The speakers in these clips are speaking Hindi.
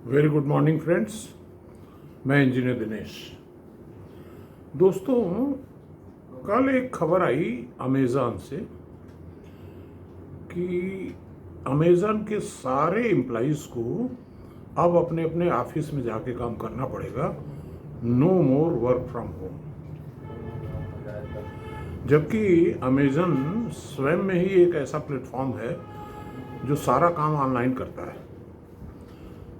Very good morning friends. मैं इंजीनियर दिनेश। दोस्तों, कल एक खबर आई अमेज़न से कि अमेज़न के सारे एम्प्लॉइज़ को अब अपने अपने ऑफिस में जाके काम करना पड़ेगा। No more work from home. जबकि अमेज़न स्वयं में ही एक ऐसा प्लेटफॉर्म है जो सारा काम ऑनलाइन करता है,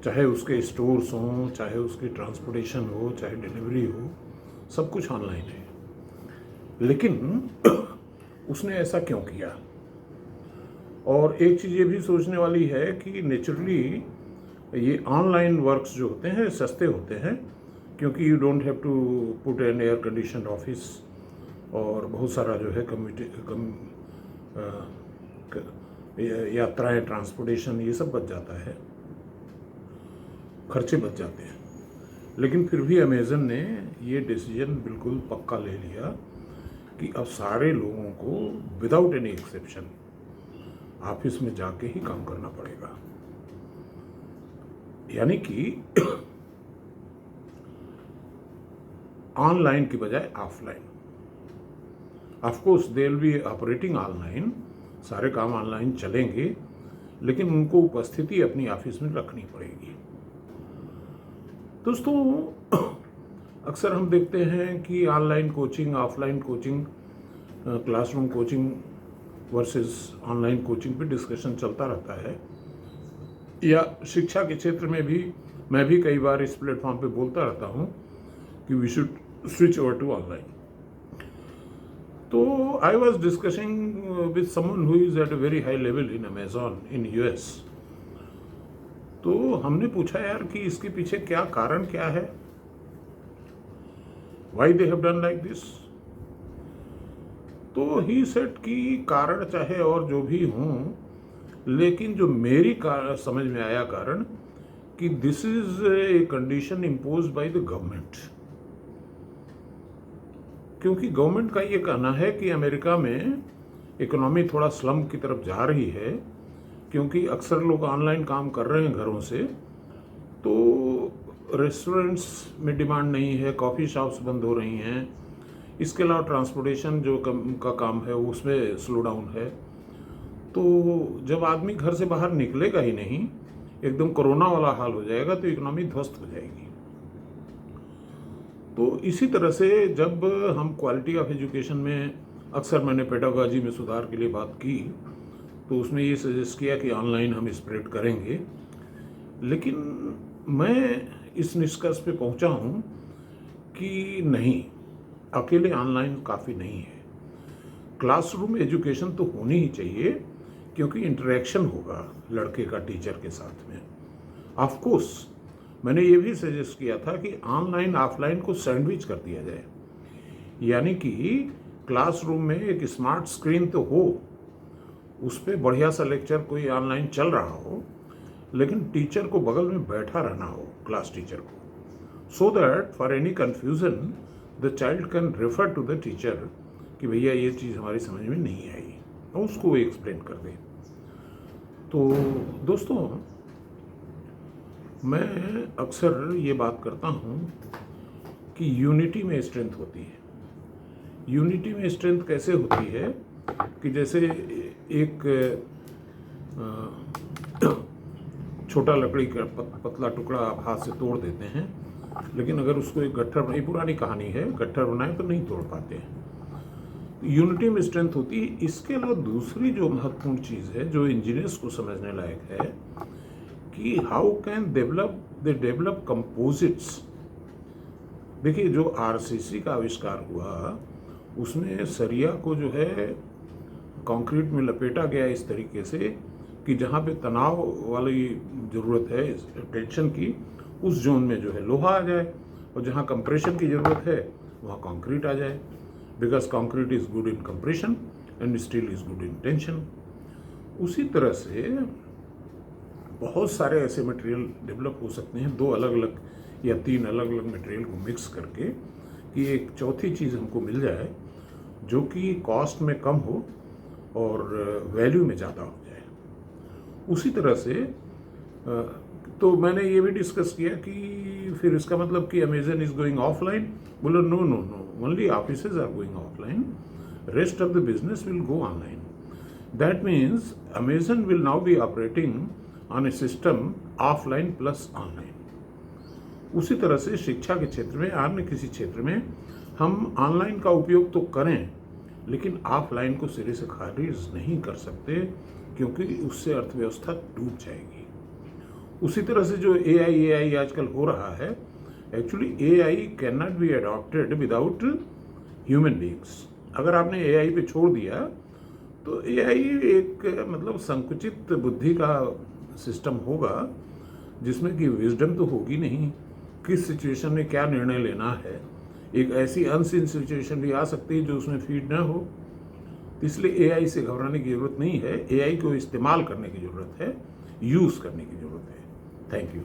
चाहे उसके स्टोर्स हों, चाहे उसकी ट्रांसपोर्टेशन हो, चाहे डिलीवरी हो, सब कुछ ऑनलाइन है। लेकिन उसने ऐसा क्यों किया? और एक चीज़ ये भी सोचने वाली है कि नेचुरली ये ऑनलाइन वर्क्स जो होते हैं सस्ते होते हैं, क्योंकि you don't have to put an air condition office, और बहुत सारा जो है यात्राएं, ट्रांसपोर्टेशन, ये सब बच जाता है, खर्चे बच जाते हैं। लेकिन फिर भी अमेज़न ने ये डिसीजन बिल्कुल पक्का ले लिया कि अब सारे लोगों को विदाउट एनी एक्सेप्शन ऑफिस में जाके ही काम करना पड़ेगा। यानी कि ऑनलाइन की बजाय offline. Of course they will be operating online, सारे काम ऑनलाइन चलेंगे, लेकिन उनको उपस्थिति अपनी ऑफिस में रखनी पड़ेगी। दोस्तों, अक्सर हम देखते हैं कि online coaching, offline coaching, classroom coaching versus online coaching पे डिस्कशन चलता रहता है, या शिक्षा के क्षेत्र में भी मैं भी कई बार इस प्लेटफॉर्म पे बोलता रहता हूँ कि we should switch over to online. तो I was discussing with someone who is at a very high level in Amazon in US. तो हमने पूछा यार कि इसके पीछे क्या कारण क्या है, why they have done like this. तो ही सेड कि कारण चाहे और जो भी हों, लेकिन जो मेरी समझ में आया कारण कि this is a condition impose by the government. क्योंकि गवर्नमेंट का ये कहना है कि अमेरिका में इकोनॉमी थोड़ा स्लम की तरफ जा रही है, क्योंकि अक्सर लोग ऑनलाइन काम कर रहे हैं घरों से, तो रेस्टोरेंट्स में डिमांड नहीं है, कॉफ़ी शॉप्स बंद हो रही हैं, इसके अलावा ट्रांसपोर्टेशन जो का काम है उसमें स्लो डाउन है। तो जब आदमी घर से बाहर निकलेगा ही नहीं, एकदम कोरोना वाला हाल हो जाएगा, तो इकोनॉमी ध्वस्त हो जाएगी। तो इसी तरह से जब हम क्वालिटी ऑफ एजुकेशन में, अक्सर मैंने पेडागॉजी में सुधार के लिए बात की, तो उसमें ये सजेस्ट किया कि ऑनलाइन हम स्प्रेड करेंगे। लेकिन मैं इस निष्कर्ष पे पहुंचा हूं कि नहीं, अकेले ऑनलाइन काफ़ी नहीं है। क्लासरूम एजुकेशन तो होनी ही चाहिए, क्योंकि इंटरेक्शन होगा लड़के का टीचर के साथ में। ऑफ कोर्स मैंने ये भी सजेस्ट किया था कि ऑनलाइन ऑफलाइन को सैंडविच कर दिया जाए, यानी कि क्लासरूम में एक स्मार्ट स्क्रीन तो हो, उस पर बढ़िया सा लेक्चर कोई ऑनलाइन चल रहा हो, लेकिन टीचर को बगल में बैठा रहना हो, क्लास टीचर को, so that for any confusion the child can refer to the teacher कि भैया ये चीज़ हमारी समझ में नहीं आई, और उसको एक्सप्लेन कर दे। तो दोस्तों, मैं अक्सर ये बात करता हूँ कि यूनिटी में स्ट्रेंथ होती है। यूनिटी में स्ट्रेंथ कैसे होती है कि जैसे एक छोटा लकड़ी का पतला टुकड़ा आप हाथ से तोड़ देते हैं, लेकिन अगर उसको एक गट्ठर बनाए, पुरानी कहानी है, गट्ठर बनाए तो नहीं तोड़ पाते हैं। यूनिटी में स्ट्रेंथ होती है। इसके अलावा दूसरी जो महत्वपूर्ण चीज़ है, जो इंजीनियर्स को समझने लायक है, कि how can they develop composites. देखिए, जो आरसीसी का आविष्कार हुआ, उसमें सरिया को जो है कंक्रीट में लपेटा गया इस तरीके से कि जहाँ पे तनाव वाली ज़रूरत है, टेंशन की, उस जोन में जो है लोहा आ जाए, और जहाँ कंप्रेशन की ज़रूरत है वहाँ कंक्रीट आ जाए, because concrete is good in compression and steel is good in tension. उसी तरह से बहुत सारे ऐसे मटेरियल डेवलप हो सकते हैं, दो अलग अलग या तीन अलग अलग मटेरियल को मिक्स करके, कि एक चौथी चीज़ हमको मिल जाए जो कि कॉस्ट में कम हो और वैल्यू में ज़्यादा हो जाए। उसी तरह से तो मैंने ये भी डिस्कस किया कि फिर इसका मतलब कि अमेजन इज गोइंग ऑफलाइन। बोला no no no, only offices are going offline, rest of the business will go online. That means Amazon will now be operating on a system offline plus online. उसी तरह से शिक्षा के क्षेत्र में, अन्य किसी क्षेत्र में हम ऑनलाइन का उपयोग तो करें, लेकिन ऑफलाइन को सिरे से खारिज नहीं कर सकते, क्योंकि उससे अर्थव्यवस्था डूब जाएगी। उसी तरह से जो AI आजकल हो रहा है, actually AI can not be adopted without human beings. अगर आपने AI पे छोड़ दिया तो AI एक मतलब संकुचित बुद्धि का सिस्टम होगा, जिसमें कि विजडम तो होगी नहीं, किस सिचुएशन में क्या निर्णय लेना है। एक ऐसी अनसीन सिचुएशन भी आ सकती है जो उसमें फीड ना हो। इसलिए AI से घबराने की जरूरत नहीं है, AI को इस्तेमाल करने की जरूरत है, यूज़ करने की जरूरत है। Thank you.